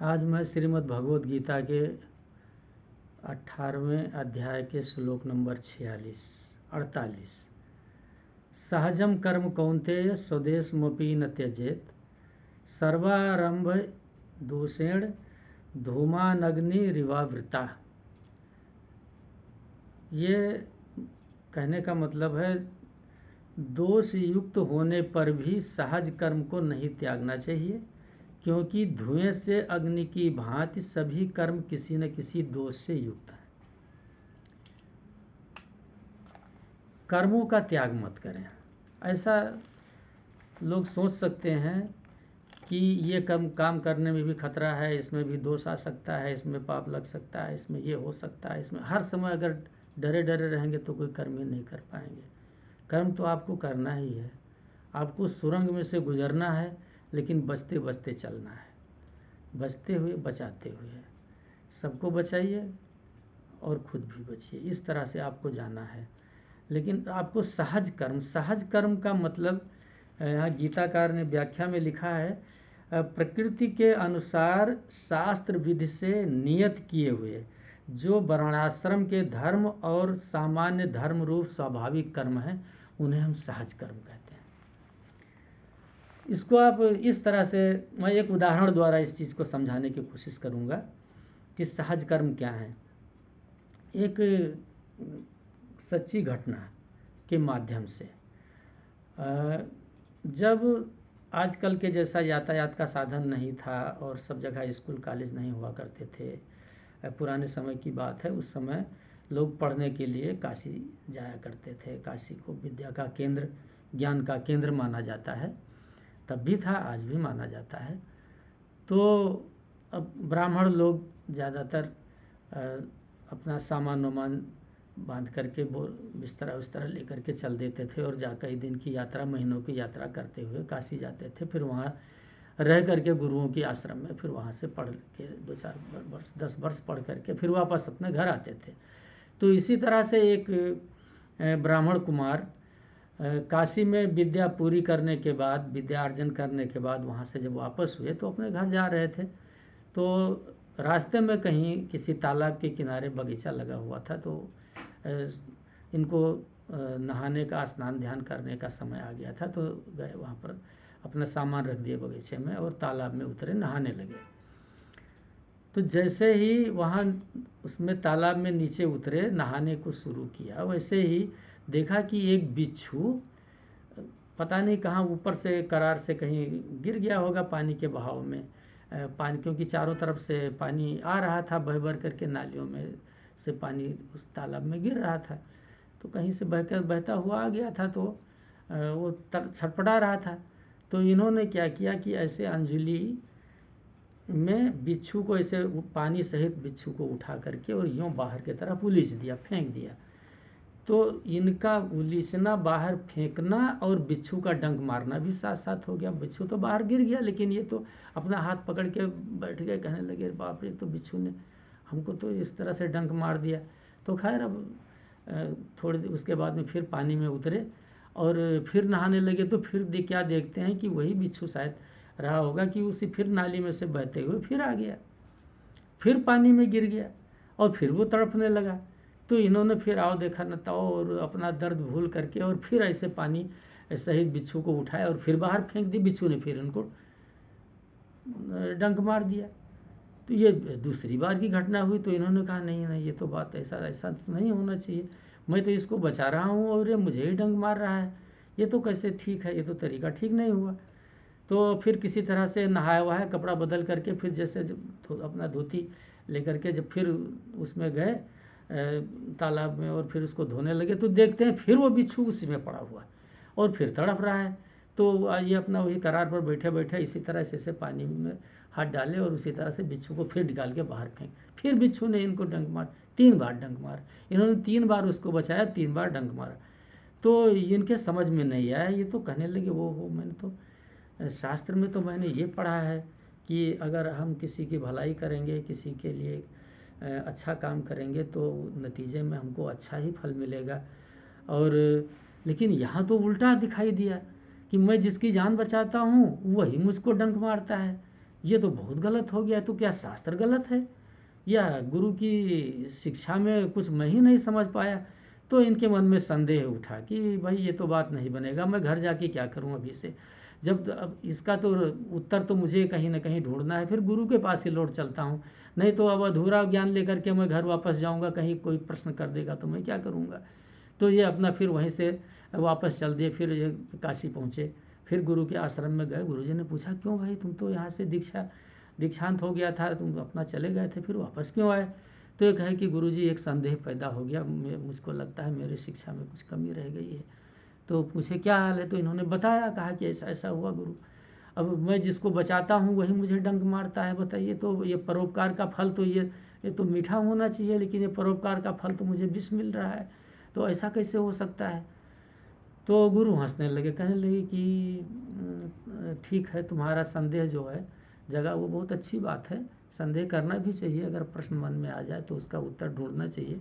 आज मैं श्रीमद् भगवद गीता के 18वें अध्याय के श्लोक नंबर 48। सहजम कर्म कौन्तेय स्वदेशमपि न त्यजेत सर्वारंभ दोषेण धूमानग्निरिवावृता। ये कहने का मतलब है दोष युक्त होने पर भी सहज कर्म को नहीं त्यागना चाहिए, क्योंकि धुएं से अग्नि की भांति सभी कर्म किसी न किसी दोष से युक्त है। कर्मों का त्याग मत करें। ऐसा लोग सोच सकते हैं कि ये काम करने में भी खतरा है, इसमें भी दोष आ सकता है, इसमें पाप लग सकता है, इसमें ये हो सकता है, इसमें हर समय अगर डरे डरे रहेंगे तो कोई कर्म ही नहीं कर पाएंगे। कर्म तो आपको करना ही है, आपको सुरंग में से गुजरना है, लेकिन बचते बचते चलना है, बचते हुए बचाते हुए। सबको बचाइए और खुद भी बचिए, इस तरह से आपको जाना है। लेकिन आपको सहज कर्म का मतलब यहाँ गीताकार ने व्याख्या में लिखा है, प्रकृति के अनुसार शास्त्र विधि से नियत किए हुए जो वर्णाश्रम के धर्म और सामान्य धर्म रूप स्वाभाविक कर्म हैं, उन्हें हम सहज कर्म कहते हैं। इसको आप इस तरह से, मैं एक उदाहरण द्वारा इस चीज़ को समझाने की कोशिश करूँगा कि सहज कर्म क्या है। एक सच्ची घटना के माध्यम से, जब आजकल के जैसा यातायात का साधन नहीं था और सब जगह स्कूल कॉलेज नहीं हुआ करते थे, पुराने समय की बात है, उस समय लोग पढ़ने के लिए काशी जाया करते थे। काशी को विद्या का केंद्र, ज्ञान का केंद्र माना जाता है, तब भी था, आज भी माना जाता है। तो अब ब्राह्मण लोग ज़्यादातर अपना सामान वामान बांध करके बिस्तरा उस्तरा लेकर के चल देते थे और जा कई दिन की यात्रा, महीनों की यात्रा करते हुए काशी जाते थे। फिर वहाँ रह करके गुरुओं के आश्रम में, फिर वहाँ से पढ़ के 2-4 वर्ष 10 वर्ष पढ़ करके फिर वापस अपने घर आते थे। तो इसी तरह से एक ब्राह्मण कुमार काशी में विद्या पूरी करने के बाद, विद्या अर्जन करने के बाद वहाँ से जब वापस हुए तो अपने घर जा रहे थे। तो रास्ते में कहीं किसी तालाब के किनारे बगीचा लगा हुआ था, तो इनको नहाने का, स्नान ध्यान करने का समय आ गया था। तो गए वहाँ पर, अपना सामान रख दिए बगीचे में और तालाब में उतरे, नहाने लगे। तो जैसे ही वहाँ उसमें तालाब में नीचे उतरे, नहाने को शुरू किया, वैसे ही देखा कि एक बिच्छू पता नहीं कहाँ ऊपर से करार से कहीं गिर गया होगा पानी के बहाव में। पानी, क्योंकि चारों तरफ से पानी आ रहा था, बह भर करके नालियों में से पानी उस तालाब में गिर रहा था। तो कहीं से बहता हुआ आ गया था, तो वो छटपटा रहा था। तो इन्होंने क्या किया कि ऐसे अंजलि में बिच्छू को, ऐसे पानी सहित बिच्छू को उठा करके और यूँ बाहर की तरफ उलीच दिया, फेंक दिया। तो इनका उलीचना, बाहर फेंकना और बिच्छू का डंक मारना भी साथ साथ हो गया। बिच्छू तो बाहर गिर गया, लेकिन ये तो अपना हाथ पकड़ के बैठ गए, कहने लगे बाप रे, तो बिच्छू ने हमको तो इस तरह से डंक मार दिया। तो खैर अब थोड़ी देर उसके बाद में फिर पानी में उतरे और फिर नहाने लगे। तो फिर क्या देखते हैं कि वही बिच्छू शायद रहा होगा कि उसी फिर नाली में से बहते हुए फिर आ गया, फिर पानी में गिर गया और फिर वो तड़पने लगा। तो इन्होंने फिर आओ देखा न ताओ और अपना दर्द भूल करके और फिर ऐसे पानी सहित बिच्छू को उठाया और फिर बाहर फेंक दी। बिच्छू ने फिर उनको डंक मार दिया। तो ये दूसरी बार की घटना हुई। तो इन्होंने कहा नहीं, ये तो बात ऐसा तो नहीं होना चाहिए, मैं तो इसको बचा रहा हूँ और ये मुझे ही डंक मार रहा है, ये तो कैसे ठीक है, ये तो तरीका ठीक नहीं हुआ। तो फिर किसी तरह से नहाया हुआ है, कपड़ा बदल करके फिर जैसे अपना धोती लेकर के जब फिर उसमें गए तालाब में और फिर उसको धोने लगे, तो देखते हैं फिर वो बिच्छू उसी में पड़ा हुआ और फिर तड़प रहा है। तो ये अपना वही करार पर बैठे बैठे इसी तरह से पानी में हाथ डाले और उसी तरह से बिच्छू को फिर निकाल के बाहर फेंक। फिर बिच्छू ने इनको डंक मार, 3 बार डंक मार। इन्होंने 3 बार उसको बचाया, 3 बार डंक मारा। तो इनके समझ में नहीं आया। ये तो कहने लगे वो मैंने तो शास्त्र में तो मैंने ये पढ़ा है कि अगर हम किसी की भलाई करेंगे, किसी के लिए अच्छा काम करेंगे तो नतीजे में हमको अच्छा ही फल मिलेगा। और लेकिन यहाँ तो उल्टा दिखाई दिया कि मैं जिसकी जान बचाता हूँ वही मुझको डंक मारता है, ये तो बहुत गलत हो गया। तो क्या शास्त्र गलत है या गुरु की शिक्षा में कुछ मैं ही नहीं समझ पाया? तो इनके मन में संदेह उठा कि भाई ये तो बात नहीं बनेगा, मैं घर जाके क्या करूं अभी से, जब अब इसका तो उत्तर तो मुझे कहीं ना कहीं ढूंढना है, फिर गुरु के पास ही लौट चलता हूँ। नहीं तो अब अधूरा ज्ञान लेकर के मैं घर वापस जाऊंगा, कहीं कोई प्रश्न कर देगा तो मैं क्या करूंगा। तो ये अपना फिर वहीं से वापस चल दिए, फिर ये काशी पहुँचे। फिर गुरु के आश्रम में गए, गुरुजी ने पूछा क्यों भाई, तुम तो यहाँ से दीक्षांत हो गया था, तुम अपना चले गए थे, फिर वापस क्यों आए? तो ये कहे कि गुरुजी एक संदेह पैदा हो गया, मुझको लगता है मेरी शिक्षा में कुछ कमी रह गई है। तो पूछे क्या हाल है, तो इन्होंने बताया, कहा कि ऐसा ऐसा हुआ गुरु, अब मैं जिसको बचाता हूँ वही मुझे डंक मारता है। बताइए, तो ये परोपकार का फल तो ये तो मीठा होना चाहिए, लेकिन ये परोपकार का फल तो मुझे विष मिल रहा है, तो ऐसा कैसे हो सकता है? तो गुरु हंसने लगे, कहने लगे कि ठीक है, तुम्हारा संदेह जो है जगह वो बहुत अच्छी बात है, संदेह करना भी चाहिए, अगर प्रश्न मन में आ जाए तो उसका उत्तर ढूंढना चाहिए।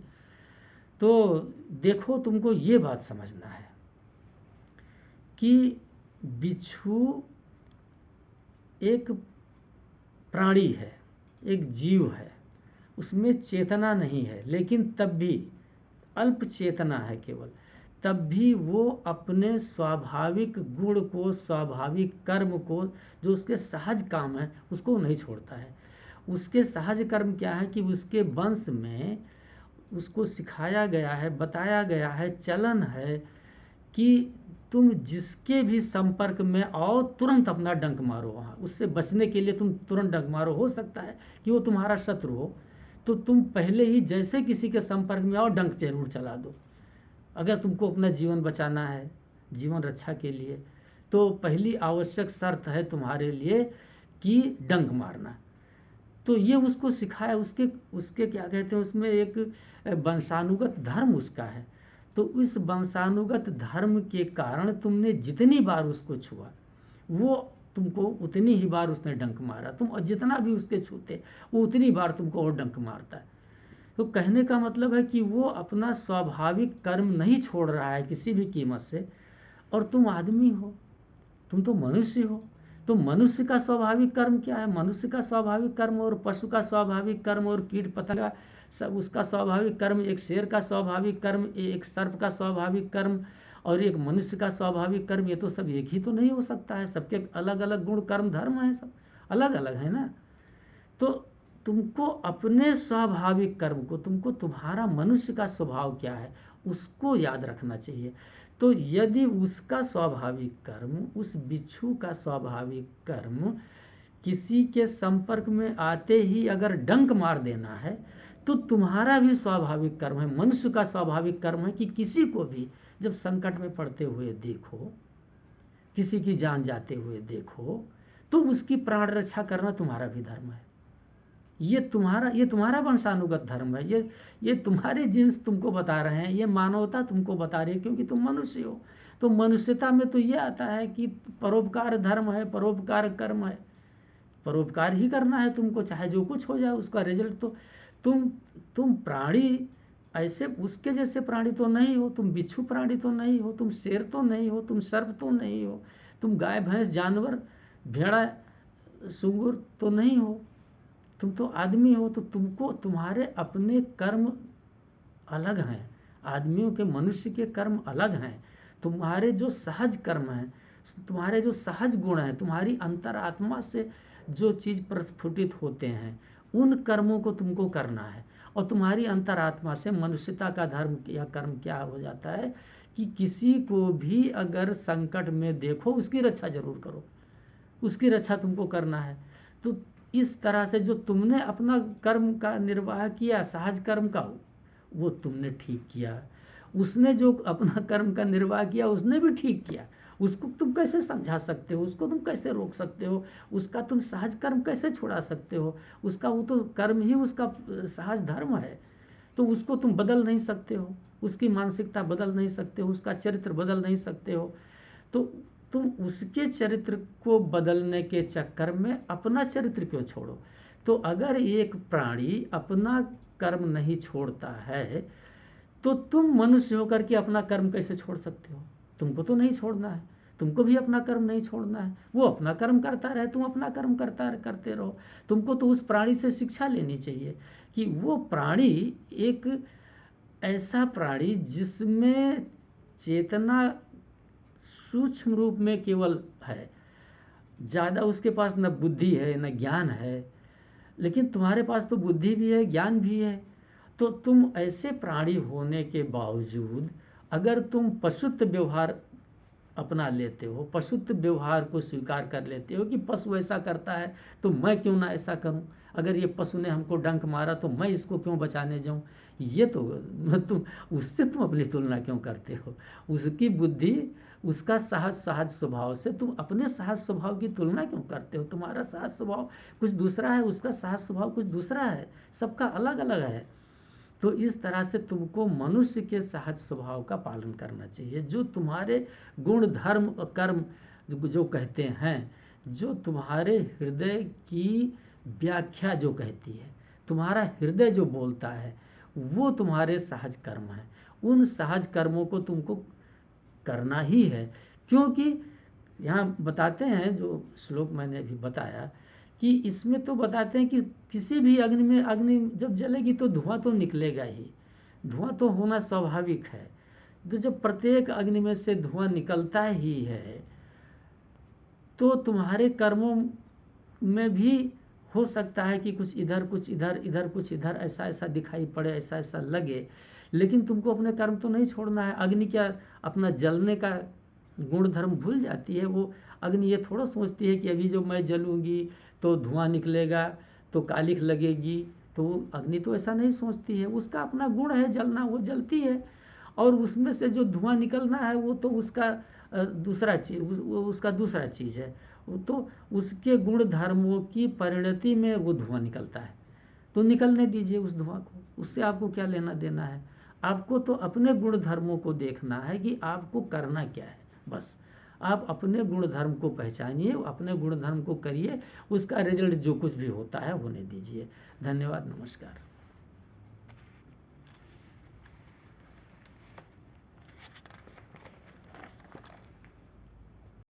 तो देखो, तुमको ये बात समझना है कि बिच्छू एक प्राणी है, एक जीव है, उसमें चेतना नहीं है, लेकिन तब भी अल्प चेतना है केवल, तब भी वो अपने स्वाभाविक गुण को, स्वाभाविक कर्म को, जो उसके सहज काम है उसको नहीं छोड़ता है। उसके सहज कर्म क्या है कि उसके वंश में उसको सिखाया गया है, बताया गया है, चलन है कि तुम जिसके भी संपर्क में आओ तुरंत अपना डंक मारो, वहाँ उससे बचने के लिए तुम तुरंत डंक मारो। हो सकता है कि वो तुम्हारा शत्रु हो, तो तुम पहले ही जैसे किसी के संपर्क में आओ डंक जरूर चला दो। अगर तुमको अपना जीवन बचाना है, जीवन रक्षा के लिए, तो पहली आवश्यक शर्त है तुम्हारे लिए कि डंक मारना। तो ये उसको सिखाया, उसके उसके क्या कहते हैं, उसमें एक वंशानुगत धर्म उसका है। तो इस वंशानुगत धर्म के कारण तुमने जितनी बार उसको छुआ, वो तुमको उतनी ही बार उसने डंक मारा, तुम जितना भी उसके छूते वो उतनी बार तुमको और डंक मारता है। तो कहने का मतलब है कि वो अपना स्वाभाविक कर्म नहीं छोड़ रहा है किसी भी कीमत से। और तुम आदमी हो, तुम तो मनुष्य हो, तो मनुष्य का स्वाभाविक कर्म क्या है? मनुष्य का स्वाभाविक कर्म और पशु का स्वाभाविक कर्म और कीट पतंगा सब उसका स्वाभाविक कर्म, एक शेर का स्वाभाविक कर्म, एक सर्प का स्वाभाविक कर्म और एक मनुष्य का स्वाभाविक कर्म, ये तो सब एक ही तो नहीं हो सकता है। सबके अलग अलग गुण कर्म धर्म है, सब अलग अलग है ना। तो तुमको अपने स्वाभाविक कर्म को, तुमको तुम्हारा मनुष्य का स्वभाव क्या है उसको याद रखना चाहिए। तो यदि उसका स्वाभाविक कर्म, उस बिच्छू का स्वाभाविक कर्म किसी के संपर्क में आते ही अगर डंक मार देना है, तो तुम्हारा भी स्वाभाविक कर्म है, मनुष्य का स्वाभाविक कर्म है कि किसी को भी जब संकट में पड़ते हुए देखो, किसी की जान जाते हुए देखो, तो उसकी प्राण रक्षा करना तुम्हारा भी धर्म है। ये तुम्हारा वंशानुगत धर्म है, ये तुम्हारे जीन्स तुमको बता रहे हैं, ये मानवता तुमको बता रही है, क्योंकि तुम मनुष्य हो। तो मनुष्यता में तो ये आता है कि परोपकार धर्म है, परोपकार कर्म है, परोपकार ही करना है तुमको, चाहे जो कुछ हो जाए उसका रिजल्ट तो तुम प्राणी ऐसे उसके जैसे प्राणी तो नहीं हो, तुम बिच्छू प्राणी तो नहीं हो, तुम शेर तो नहीं हो, तुम सर्प तो नहीं हो, तुम गाय भैंस जानवर भेड़ा सुंगुर तो नहीं हो, तुम तो आदमी हो। तो तुमको तुम्हारे अपने कर्म अलग हैं, आदमियों के, मनुष्य के कर्म अलग हैं। तुम्हारे जो सहज कर्म हैं, तुम्हारे जो सहज गुण हैं, तुम्हारी अंतरात्मा से जो चीज़ प्रस्फुटित होते हैं, उन कर्मों को तुमको करना है। और तुम्हारी अंतरात्मा से मनुष्यता का धर्म या कर्म क्या हो जाता है कि किसी को भी अगर संकट में देखो उसकी रक्षा जरूर करो, उसकी रक्षा तुमको करना है। तो इस तरह से जो तुमने अपना कर्म का निर्वाह किया, सहज कर्म का, वो तुमने ठीक किया। उसने जो अपना कर्म का निर्वाह किया उसने भी ठीक किया। उसको तुम कैसे समझा सकते हो, उसको तुम कैसे रोक सकते हो, उसका तुम सहज कर्म कैसे छुड़ा सकते हो? उसका वो तो कर्म ही उसका सहज धर्म है, तो उसको तुम बदल नहीं सकते हो, उसकी मानसिकता बदल नहीं सकते हो, उसका चरित्र बदल नहीं सकते हो। तो तुम उसके चरित्र को बदलने के चक्कर में अपना चरित्र क्यों छोड़ो? तो अगर एक प्राणी अपना कर्म नहीं छोड़ता है, तो तुम मनुष्य होकर के अपना कर्म कैसे छोड़ सकते हो? तुमको तो नहीं छोड़ना है। तुमको भी अपना कर्म नहीं छोड़ना है। वो अपना कर्म करता रहे, तुम अपना कर्म करते रहो। तुमको तो उस प्राणी से शिक्षा लेनी चाहिए कि वो प्राणी एक ऐसा प्राणी जिसमें चेतना सूक्ष्म रूप में केवल है, ज़्यादा उसके पास न बुद्धि है न ज्ञान है, लेकिन तुम्हारे पास तो बुद्धि भी है, ज्ञान भी है। तो तुम ऐसे प्राणी होने के बावजूद अगर तुम पशुत्व व्यवहार अपना लेते हो, पशुत्व व्यवहार को स्वीकार कर लेते हो कि पशु ऐसा करता है तो मैं क्यों ना ऐसा करूं, अगर ये पशु ने हमको डंक मारा तो मैं इसको क्यों बचाने जाऊं, ये तो तुम उससे तुम अपनी तुलना क्यों करते हो। उसकी बुद्धि, उसका सहज स्वभाव से तुम अपने सहज स्वभाव की तुलना क्यों करते हो। तुम्हारा सहज स्वभाव कुछ दूसरा है, उसका सहज स्वभाव कुछ दूसरा है, सबका अलग अलग है। तो इस तरह से तुमको मनुष्य के सहज स्वभाव का पालन करना चाहिए। जो तुम्हारे गुण धर्म और कर्म जो कहते हैं, जो तुम्हारे हृदय की व्याख्या जो कहती है, तुम्हारा हृदय जो बोलता है, वो तुम्हारे सहज कर्म है। उन सहज कर्मों को तुमको करना ही है। क्योंकि यहाँ बताते हैं, जो श्लोक मैंने अभी बताया कि इसमें तो बताते हैं कि किसी भी अग्नि में, अग्नि जब जलेगी तो धुआं तो निकलेगा ही, धुआं तो होना स्वाभाविक है। तो जब प्रत्येक अग्नि में से धुआं निकलता ही है, तो तुम्हारे कर्मों में भी हो सकता है कि कुछ इधर कुछ इधर, इधर कुछ इधर, ऐसा ऐसा दिखाई पड़े, ऐसा ऐसा लगे, लेकिन तुमको अपने कर्म तो नहीं छोड़ना है। अग्नि क्या अपना जलने का गुण धर्म भूल जाती है। वो अग्नि ये थोड़ा सोचती है कि अभी जो मैं जलूंगी तो धुआं निकलेगा, तो कालिख लगेगी, तो अग्नि तो ऐसा नहीं सोचती है। उसका अपना गुण है जलना, वो जलती है, और उसमें से जो धुआं निकलना है वो तो उसका दूसरा चीज, उसका दूसरा चीज है। तो उसके गुण धर्मों की परिणति में वो धुआं निकलता है, तो निकलने दीजिए उस धुआं को, उससे आपको क्या लेना देना है। आपको तो अपने गुण धर्मों को देखना है कि आपको करना क्या है। बस आप अपने गुण धर्म को पहचानिए, अपने गुण धर्म को करिए, उसका रिजल्ट जो कुछ भी होता है होने दीजिए। धन्यवाद, नमस्कार।